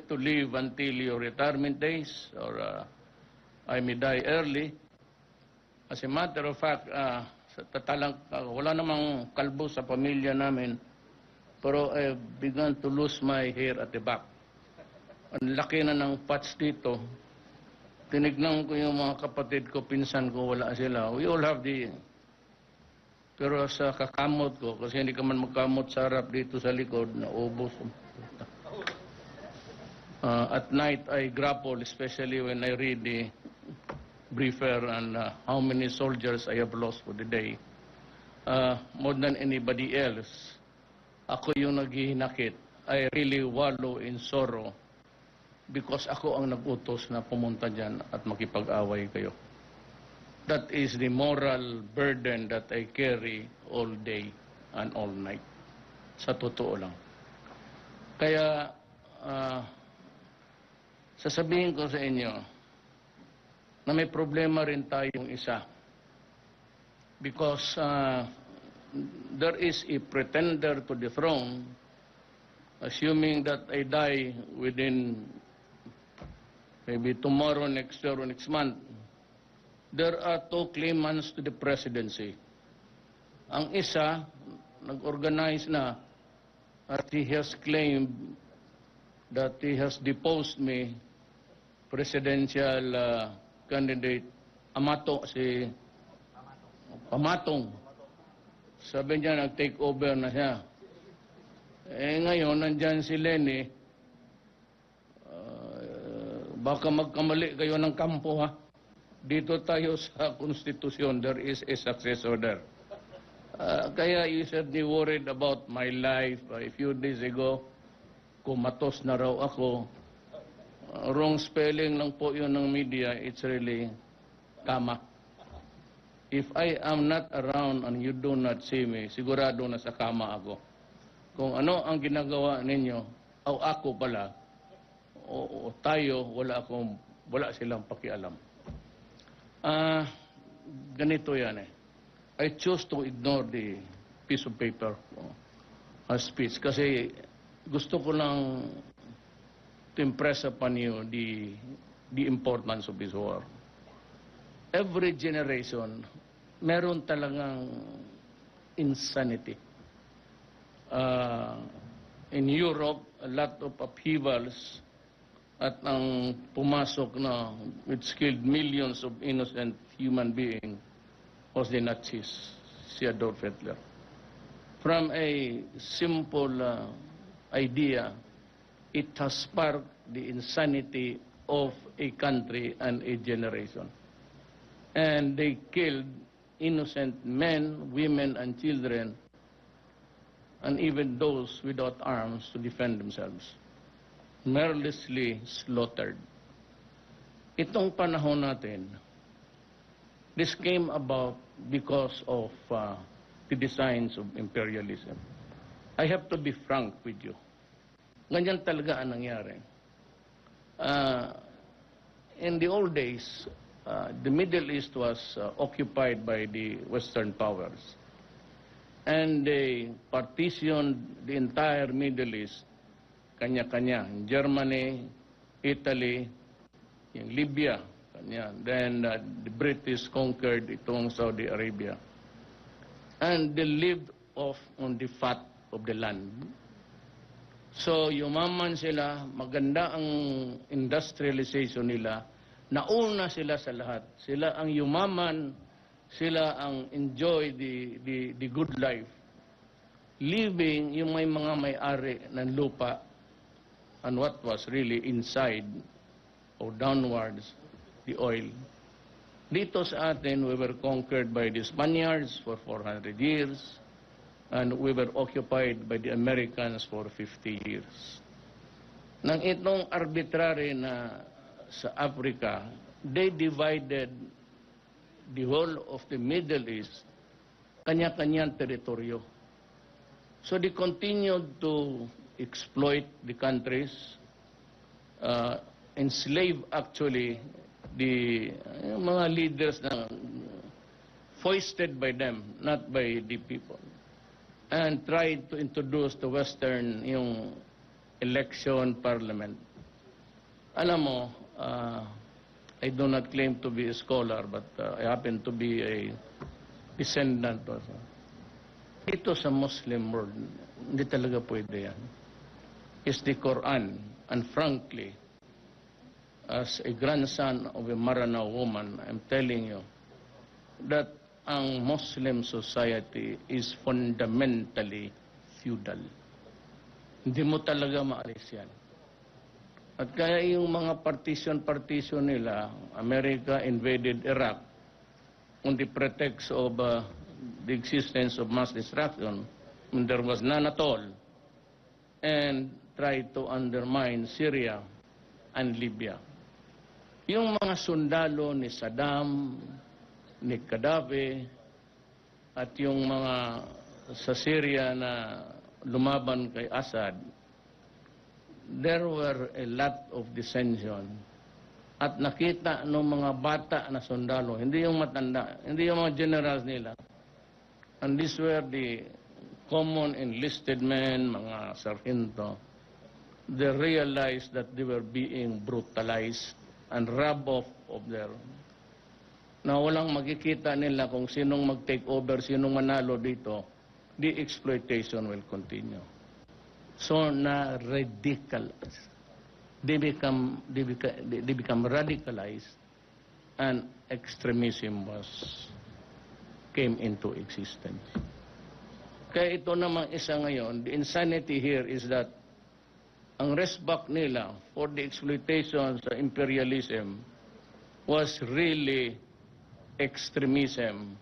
to live until your retirement days or I may die early. As a matter of fact, wala namang kalbo sa pamilya namin, pero I began to lose my hair at the back. Ang laki na ng patch dito. Tinignan ko yung mga kapatid ko, pinsan ko, wala sila. We all have the... Pero sa kakamot ko, kasi hindi ka man magkamot sa harap dito sa likod, naubos. At night, I grapple, especially when I read the briefer and how many soldiers I have lost for the day. More than anybody else, ako yung naghihinakit. I really wallow in sorrow because ako ang nag-utos na pumunta dyan at makipag-away kayo. That is the moral burden that I carry all day and all night. Sa totoo lang. Kaya, sasabihin ko sa inyo, na may problema rin tayong isa. Because there is a pretender to the throne, assuming that I die within maybe tomorrow, next year, or next month, there are two claimants to the presidency. Ang isa, nag-organize na at he has claimed that he has deposed me, presidential candidate Amato, si Pamatong. Sabi niya, nag-take over na siya. Ngayon, nandyan si Lenny. Baka magkamali kayo ng kampo, ha? Dito tayo sa konstitusyon, there is a successor there. Kaya you said you worried about my life a few days ago. Kumatos na raw ako. Wrong spelling lang po yun ng media. It's really kama. If I am not around and you do not see me, sigurado na sa kama ako. Kung ano ang ginagawa ninyo, o ako pala, o tayo, wala silang pakialam. Ganito yan eh. I choose to ignore the piece of paper speech kasi gusto ko lang to impress upon you the importance of this war. Every generation, meron talagang insanity. In Europe, a lot of upheavals at ang pumasok na which killed millions of innocent human beings was the Nazis, si Adolf Hitler. From a simple idea, it has sparked the insanity of a country and a generation. And they killed innocent men, women, and children, and even those without arms to defend themselves. Mercilessly slaughtered. Itong panahon natin, this came about because of the designs of imperialism. I have to be frank with you. Ganyan talaga ang nangyari. In the old days, the Middle East was occupied by the Western powers. And they partitioned the entire Middle East, kanya-kanya. Germany, Italy, yung Libya, kanya. Then the British conquered itong Saudi Arabia. And they lived off on the fat of the land. So, yumaman sila, maganda ang industrialization nila, nauna sila sa lahat. Sila ang yumaman, sila ang enjoy the good life. Living yung may mga may-ari ng lupa and what was really inside or downwards, the oil. Dito sa atin, we were conquered by the Spaniards for 400 years. And we were occupied by the Americans for 50 years. Nang itong arbitrary na sa Africa, they divided the whole of the Middle East, kanya-kanyang teritoryo. So they continued to exploit the countries, enslave actually the mga leaders na foisted by them, not by the people. And tried to introduce the Western yung election parliament. Alam mo, I do not claim to be a scholar, but I happen to be a descendant also. Ito sa Muslim world, hindi talaga pwede yan. It's the Quran. And frankly, as a grandson of a Maranao woman, I'm telling you that ang Muslim society is fundamentally feudal. Hindi mo talaga maalis yan. At kaya yung mga partition nila, America invaded Iraq on the pretext of the existence of mass destruction, when there was none at all, and tried to undermine Syria and Libya. Yung mga sundalo ni Saddam, ni Gaddafi, at yung mga sa Syria na lumaban kay Assad, there were a lot of dissension. At nakita ng mga bata na sundalo, hindi yung matanda, hindi yung mga generals nila. And these were the common enlisted men, mga sargento. They realized that they were being brutalized and robbed off of their... Na walang makikita nila kung sinong mag-take over, sinong manalo dito, the exploitation will continue. So na-radicalized. They become radicalized, and extremism came into existence. Kaya ito namang isa ngayon, the insanity here is that ang resback nila for the exploitation sa imperialism was really extremism.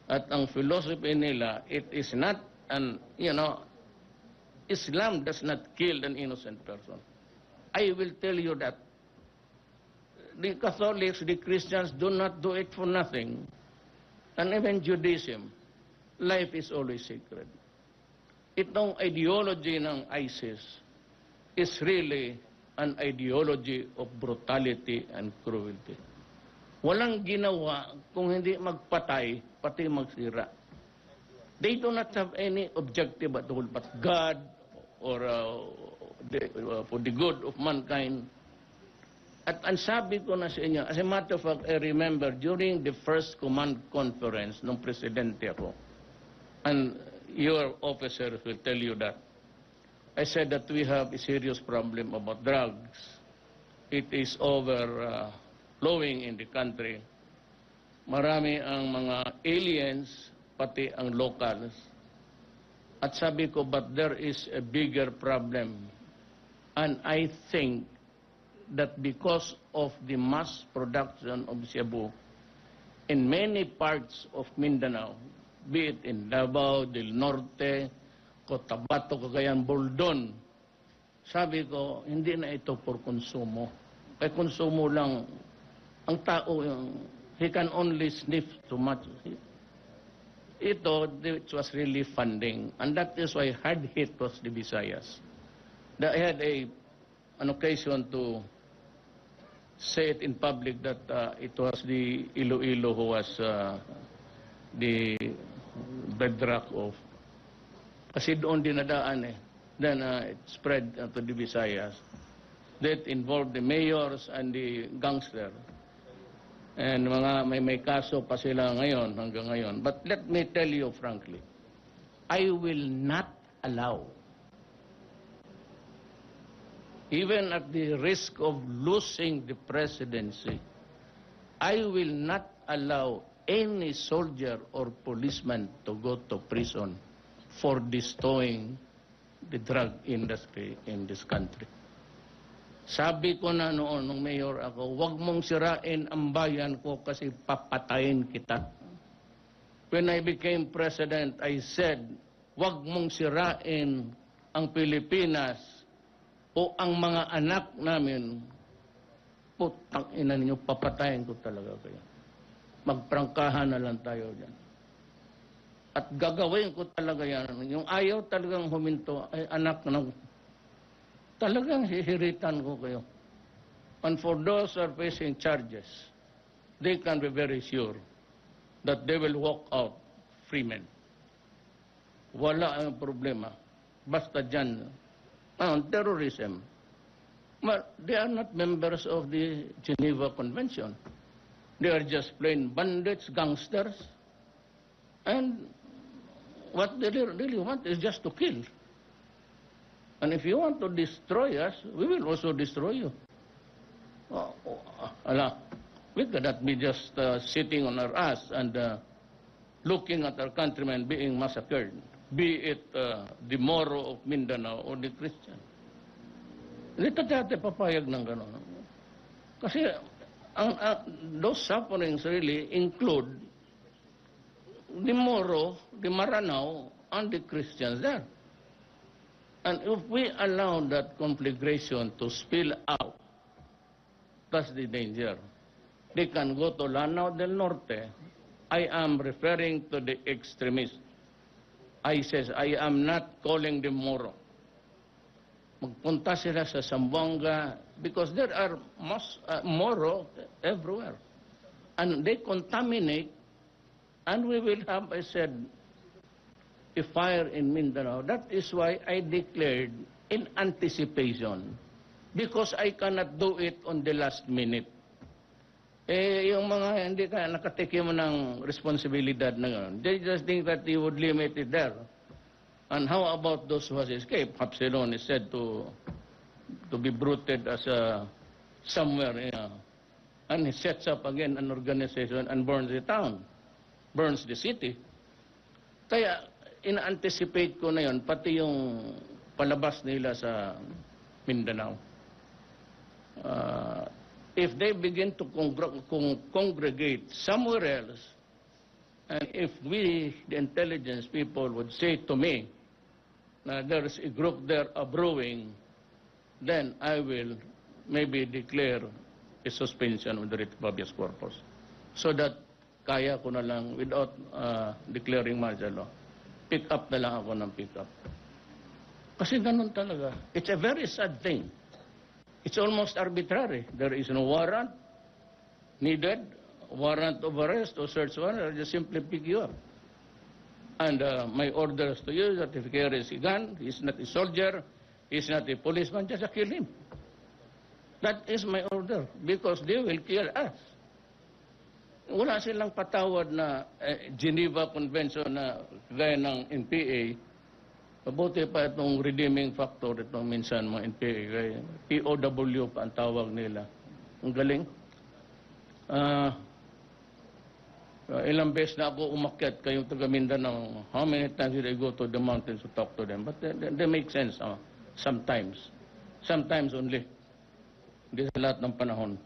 At ang philosophy nila, it is not an, Islam does not kill an innocent person. I will tell you that the Catholics, the Christians do not do it for nothing. And even Judaism, life is always sacred. Itong ideology ng ISIS is really an ideology of brutality and cruelty. Walang ginawa kung hindi magpatay, pati magsira. They do not have any objective at all but God or for the good of mankind. At ang sabi ko na sa inyo, as a matter of fact, I remember during the first command conference nung presidente ako, and your officers will tell you that, I said that we have a serious problem about drugs. It is overflowing in the country. Marami ang mga aliens, pati ang locals. At sabi ko, but there is a bigger problem. And I think that because of the mass production of Cebu, in many parts of Mindanao, be it in Davao del Norte, Cotabato, Cagayan, Baldon, sabi ko, hindi na ito for konsumo. Kaya konsumo lang, ang tao, he can only sniff too much. Ito, it was really funding. And that is why hard hit was the Visayas. I had an occasion to say it in public that it was the Iloilo who was the bedrock of... Kasi doon dinadaan eh. Then it spread to the Visayas. That involved the mayors and the gangster. And may kaso pa sila ngayon, hanggang ngayon. But let me tell you frankly, I will not allow, even at the risk of losing the presidency, I will not allow any soldier or policeman to go to prison for destroying the drug industry in this country. Sabi ko na noon, nung mayor ako, huwag mong sirain ang bayan ko kasi papatayin kita. When I became president, I said, huwag mong sirain ang Pilipinas o ang mga anak namin. Putang ina ninyo, papatayin ko talaga kayo. Magprangkahan na lang tayo dyan. At gagawin ko talaga yan. Yung ayaw talagang huminto, ay anak ng... Talagang hihiritan ko kayo. And for those who are facing charges, they can be very sure that they will walk out free men. Wala ang problema. Basta dyan, terrorism. Well, they are not members of the Geneva Convention. They are just plain bandits, gangsters, and what they really want is just to kill. And if you want to destroy us, we will also destroy you. We cannot be just sitting on our ass and looking at our countrymen being massacred, be it the Moro of Mindanao or the Christian. Hindi tayo papayag ng gano'n. Kasi those sufferings really include the Moro, the Maranao, and the Christians there. And if we allow that conflagration to spill out, that's the danger. They can go to Lanao del Norte. I am referring to the extremists. I am not calling them Moro. Magpunta sila sa Zamboanga because there are Moro everywhere. And they contaminate, and we will have, I said, a fire in Mindanao. That is why I declared in anticipation, because I cannot do it on the last minute. Yung mga hindi ka nakatikim ng responsibilidad na gano'n, they just think that you would limit it there. And how about those who has escaped? Absalon is said to be bruited as somewhere, and he sets up again an organization and burns the town, burns the city. Kaya in-anticipate ko na yun, pati yung palabas nila sa Mindanao. If they begin to congregate somewhere else, and if we, the intelligence people, would say to me na there's a group there brewing, then I will maybe declare a suspension of the writ of habeas corpus, so that kaya ko na lang, without declaring martial law, pick up na lang ako ng pick up. Kasi ganun talaga. It's a very sad thing. It's almost arbitrary. There is no warrant needed, warrant of arrest or search warrant, or just simply pick you up. And my orders to you that if he carries a gun, he's not a soldier, he's not a policeman, just kill him. That is my order, because they will kill us. Wala silang patawad na Geneva Convention na gaya ng NPA. Mabuti pa itong redeeming factor, itong minsan mga NPA, kaya POW pa ang tawag nila. Ang galing. Ilang beses na ako umakyat kayong taga Mindanao. How many times did I go to the mountains to talk to them? But they make sense sometimes. Sometimes only. Hindi sa lahat ng panahon.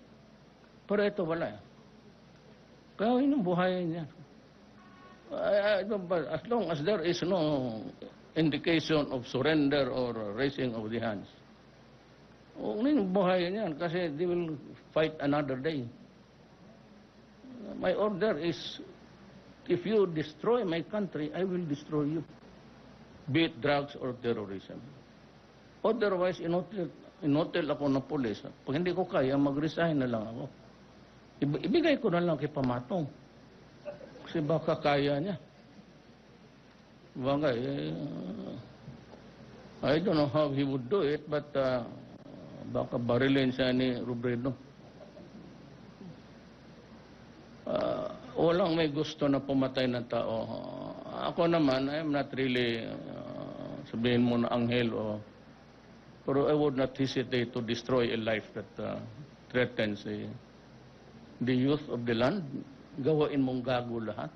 Pero ito wala. Kaya yun ang buhay niya. As long as there is no indication of surrender or raising of the hands, yung buhay niyan, kasi they will fight another day. My order is, if you destroy my country, I will destroy you. Be it drugs or terrorism. Otherwise, inotel ako ng pulis. Pag hindi ko kaya, mag-resign na lang ako. Ibigay ko na lang kay Pamatong. Kasi baka kaya niya. Baka, I don't know how he would do it, but baka barilin siya ni Robredo. Walang may gusto na pumatay ng tao. Ako naman, I'm not really, sabihin mo na anghel, pero I would not hesitate to destroy a life that threatens the youth of the land. Gawain mong gago lahat.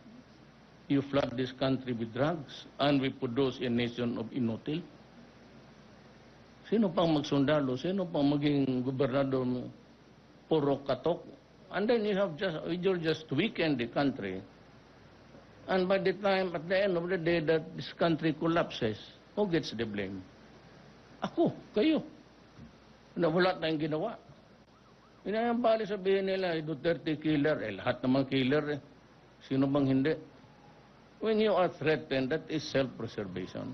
You flood this country with drugs, and we produce a nation of inutil. Sino pang magsundalo? Sino pang maging gobernador? Puro katok. And then you're just weaken the country. And by the time, at the end of the day, that this country collapses, who gets the blame? Ako, kayo. Na wala tayong ginawa. Inayambali sabihin nila, Duterte killer, lahat naman killer. Sino bang hindi? When you are threatened, that is self-preservation.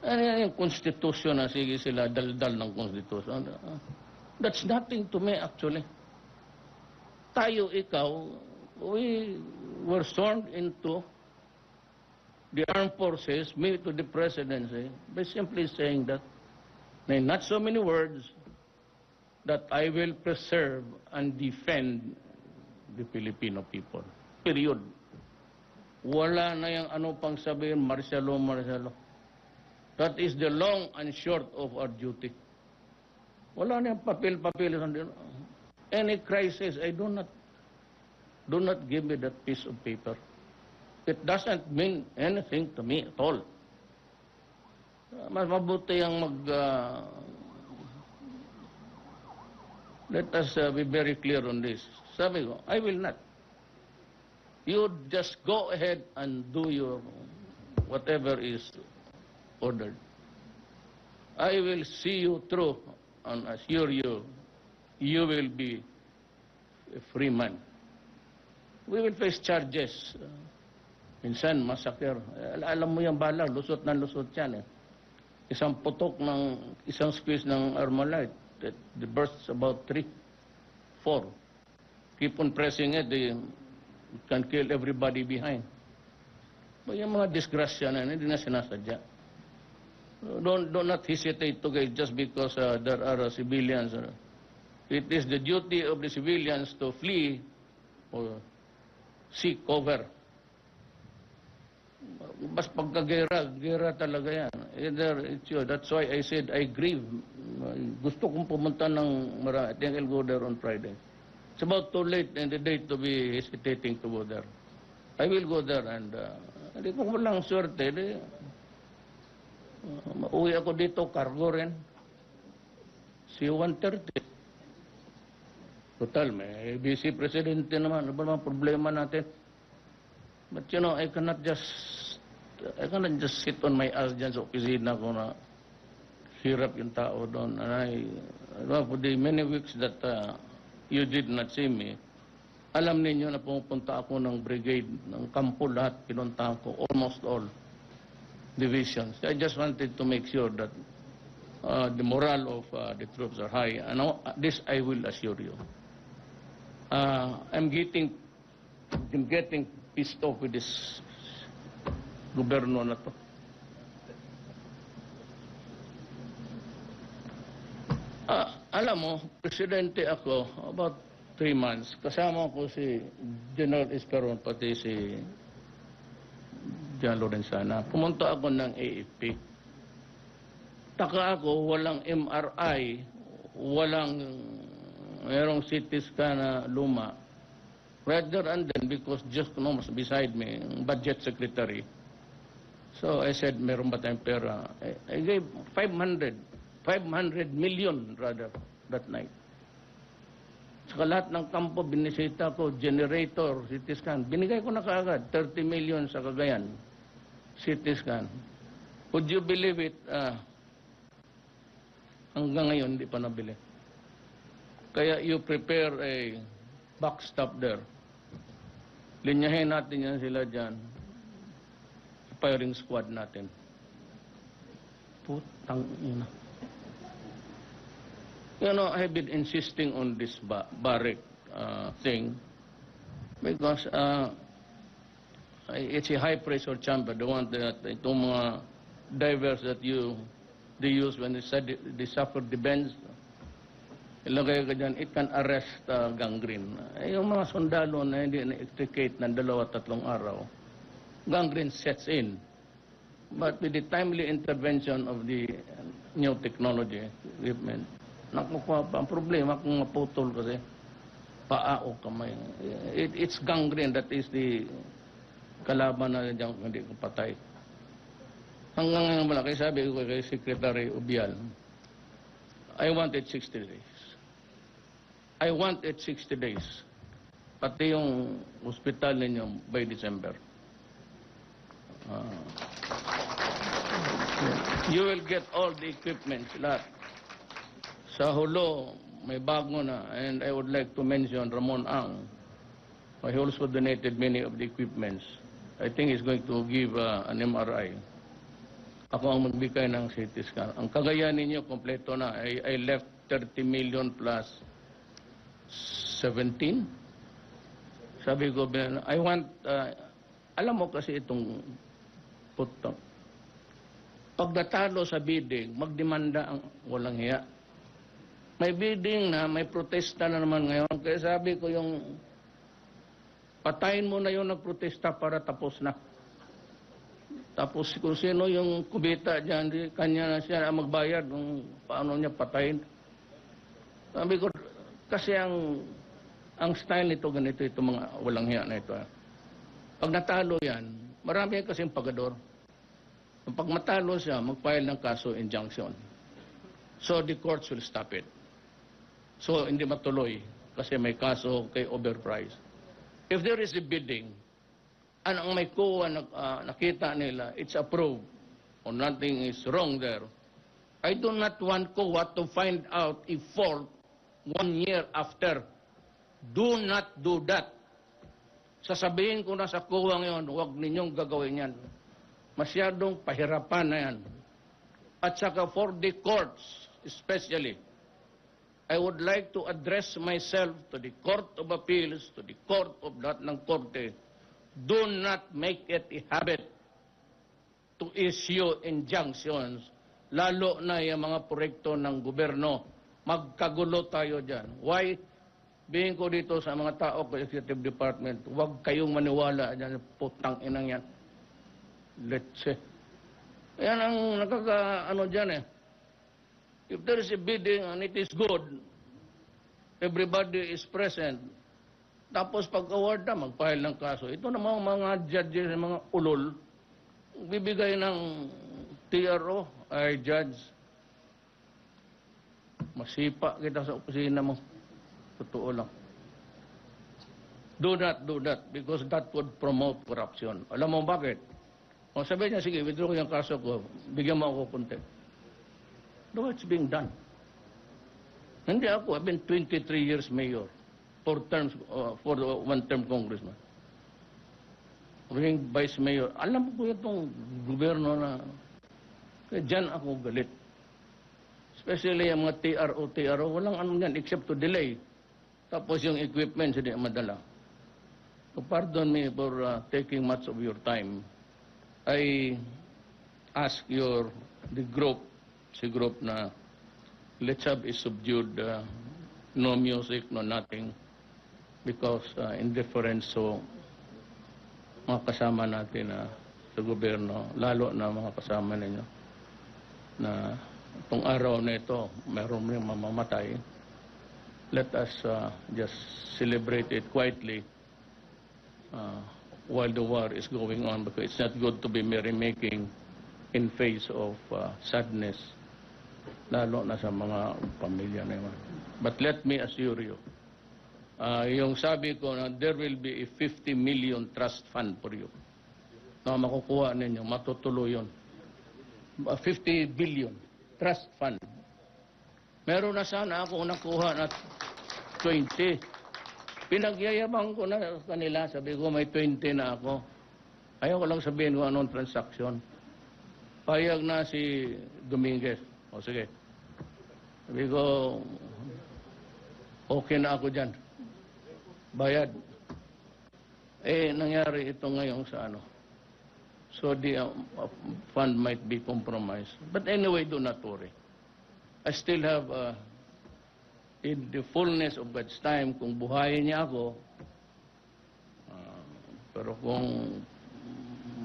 Ano yan yung constitution na sige sila daldal ng constitution? That's nothing to me actually. Tayo, ikaw, we were sworn into the armed forces, me to the presidency, by simply saying that, in not so many words, that I will preserve and defend the Filipino people. Period. Wala na yung ano pang sabihin, martial law, martial law. That is the long and short of our duty. Wala na yung papel-papel. Any crisis, I do not give me that piece of paper. It doesn't mean anything to me at all. Mas mabuti ang let us be very clear on this. Sabi ko, I will not. You just go ahead and do your whatever is ordered. I will see you through and assure you, you will be a free man. We will face charges. Minsan, massacre. Alam mo yung bala, lusot ng lusot yan eh. Isang putok ng, isang squeeze ng Armalite, the bursts about 3, 4. Keep on pressing it, they can kill everybody behind. But yung mga disgrasya na, hindi na sinasadya. Do not hesitate to go just because there are civilians. It is the duty of the civilians to flee or seek cover. Bas pagkagera, gera talaga yan. Either it's you. That's why I said I grieve. Gusto kong pumunta ng I think I'll go there on Friday. It's about too late in the day to be hesitating to go there. I will go there and hindi ko walang swerte. Mauwi ako dito, cargo rin. C-130. Total, may vice presidente naman. Ano ba naman problema natin? But you know, I cannot just sit on my ass dyan sa opisina ko na hirap yung tao doon. And for the many weeks that you did not see me, alam ninyo na pumupunta ako ng brigade, ng kampo lahat, pinuntahan ko, almost all divisions. I just wanted to make sure that the morale of the troops are high. And this I will assure you. I'm getting pissed off with this gobyerno na to. Alam mo, presidente ako about 3 months. Kasama ko si General Esperon, pati si John Lorenzana. Pumunta ako ng AFP. Taka ako, walang MRI, merong CT scan na luma. Rather and then, because just beside me, budget secretary. So I said, meron ba tayong pera? I gave 500 million rather that night. Sa lahat ng kampo, binisita ko, generator, CT scan. Binigay ko na kaagad, 30 million sa Cagayan, CT scan. Would you believe it? Hanggang ngayon, hindi pa nabili. Kaya you prepare a backstop there. Linyahin natin yan sila dyan. Firing squad natin. Putang ina. You know, I've been insisting on this barrack thing because it's a high pressure chamber. The one that itong mga divers that they use when they suffer the bends. Ilagay ka dyan, it can arrest gangrene. Yung mga sundalo na hindi na-extricate ng 2-3 araw, gangrene sets in. But with the timely intervention of the new technology equipment, nakukuha pa. Ang problema kung maputol kasi, paa o kamay. It's gangrene that is the kalaban na dyan hindi ko patay. Hanggang ngayon malaki, sabi ko kay Secretary Ubial, I wanted 60 days. I want it 60 days. Pati yung hospital ninyo by December. You will get all the equipment, lahat. Sa Hulo, may bago na. And I would like to mention Ramon Ang. He also donated many of the equipments. I think he's going to give an MRI. Ako ang magbigay ng CT scan. Ang Cagayan ninyo, kompleto na. I left 30 million plus 17. Sabi ko, I want, alam mo kasi itong putong. Pag natalo sa bidding, magdemanda ang walang hiya. May bidding na, may protesta na naman ngayon. Kaya sabi ko yung patayin mo na yung nagprotesta para tapos na. Tapos kung sino yung kubita dyan, di, kanya na siya ang magbayad kung paano niya patayin. Sabi ko, kasi ang style nito ganito, ito mga walang hiya na ito. Pag natalo yan, marami kasing pagador. Pag matalo siya, mag-file ng kaso injunction. So the courts will stop it. So hindi matuloy kasi may kaso kay overprice. If there is a bidding, and ang may kuha nakita nila, it's approved, or nothing is wrong there, I do not want COA to find out a fault 1 year after. Do not do that. Sasabihin ko na sa COA ngayon, huwag ninyong gagawin yan. Masyadong pahirapan na yan. At saka for the courts, especially, I would like to address myself to the Court of Appeals, to the Court of lahat ng Korte. Do not make it a habit to issue injunctions, lalo na yung mga proyekto ng gobyerno. Magkagulo tayo dyan. Why? Bihin ko dito sa mga tao ko, Executive Department, huwag kayong maniwala dyan, putang inang yan. Let's say. Yan ang nakaka-ano dyan eh. If there is a bidding and it is good, everybody is present. Tapos pag-award na, mag-file ng kaso. Ito namang mga judges, mga ulol, bibigay ng TRO, ay judge. Masipa kita sa opisina mo. Totoo lang. Do not do that because that would promote corruption. Alam mo bakit? O sabi niya, sige, withdraw ko yung kaso ko, bigyan mo ako konti. No, it's being done. Hindi ako, I've been 23 years mayor, 4 terms, for 1-term congressman. Ring vice mayor. Alam ko itong gobyerno na, kaya dyan ako galit. Especially yung mga TRO, walang ano yan except to delay. Tapos yung equipment, hindi madala. So pardon me for taking much of your time. I ask the group, si group na let's have a subdued, no music, no nothing, because in deference so mga kasama natin sa gobyerno, lalo na mga kasama ninyo, na itong araw na ito, mayroon rin mamamatay. Let us just celebrate it quietly while the war is going on, because it's not good to be merrymaking in face of sadness, lalo na sa mga pamilya na yun. But let me assure you, yung sabi ko na there will be a 50 million trust fund for you na makukuha ninyo, matutuloy yun. 50 billion trust fund. Meron na sana ako nakuha na 20. Pinagyayabang ko na kanila, sabi ko may 20 na ako. Ayaw ko lang sabihin kung anong transaction. Payag na si Dominguez. O sige. Sabi ko, okay na ako dyan. Bayad. Nangyari ito ngayon sa ano. So the fund might be compromised. But anyway, do not worry. I still have, in the fullness of God's time, kung buhayin niya ako, pero kung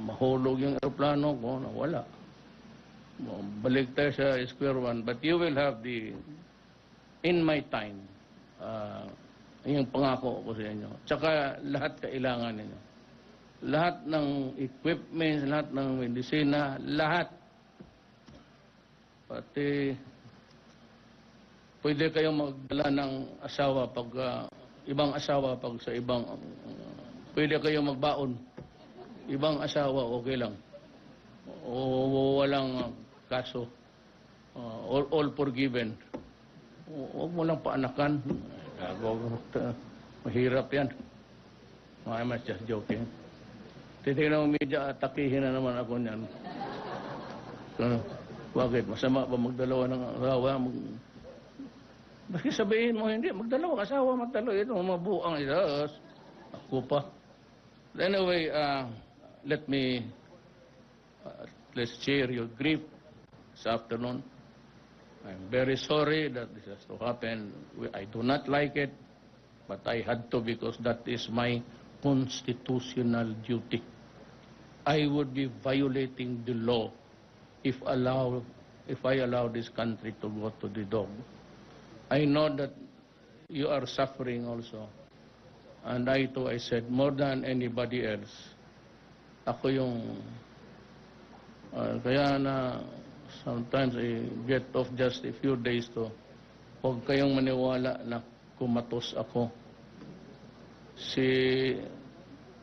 mahulog yung aeroplano ko, wala. Balik tayo sa square one. But you will have in my time, yung pangako ko sa inyo. Tsaka lahat kailangan ninyo. Lahat ng equipment, lahat ng medisina, lahat. Pati pwede kayong magdala ng asawa pag ibang asawa pag sa ibang pwede kayong magbaon. Ibang asawa okay lang. O walang kaso. All forgiven. Huwag mo lang paanakan. Mahirap yan. I'm just joking. Titignan mo media, atakihin na naman ako niyan. Bakit? Masama ba magdalawa ng asawa? Bakit sabihin mo hindi? Magdalawang asawa, magdalawa. Ito, mabuang isas. Ako pa. Anyway, let me let's share your grief this afternoon. I'm very sorry that this has to happen. I do not like it, but I had to because that is my constitutional duty. I would be violating the law if I allow this country to go to the dog. I know that you are suffering also. And I said, more than anybody else, ako yung, kaya na sometimes I get off just a few days to, huwag kayong maniwala na kumatos ako. Si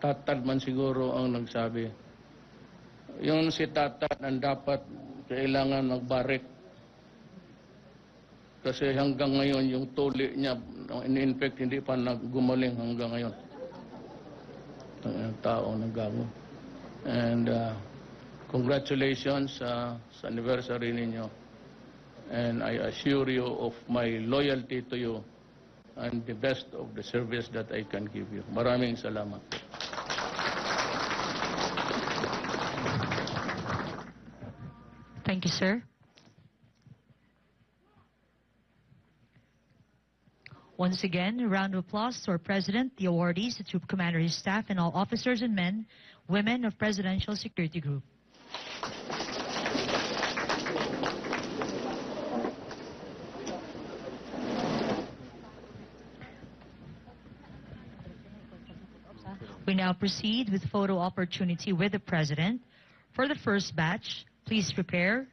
Tatad man siguro ang nagsabi. Yung si Tatad ang dapat kailangan magbarek. Kasi hanggang ngayon yung tuli niya, in fact hindi pa gumaling hanggang ngayon. Ang tao naggago. And congratulations sa anniversary ninyo. And I assure you of my loyalty to you and the best of the service that I can give you. Maraming salamat. Thank you, sir. Once again, a round of applause to our President, the awardees, the troop commander, his staff, and all officers and men, women of Presidential Security Group. We now proceed with photo opportunity with the President. For the first batch, please prepare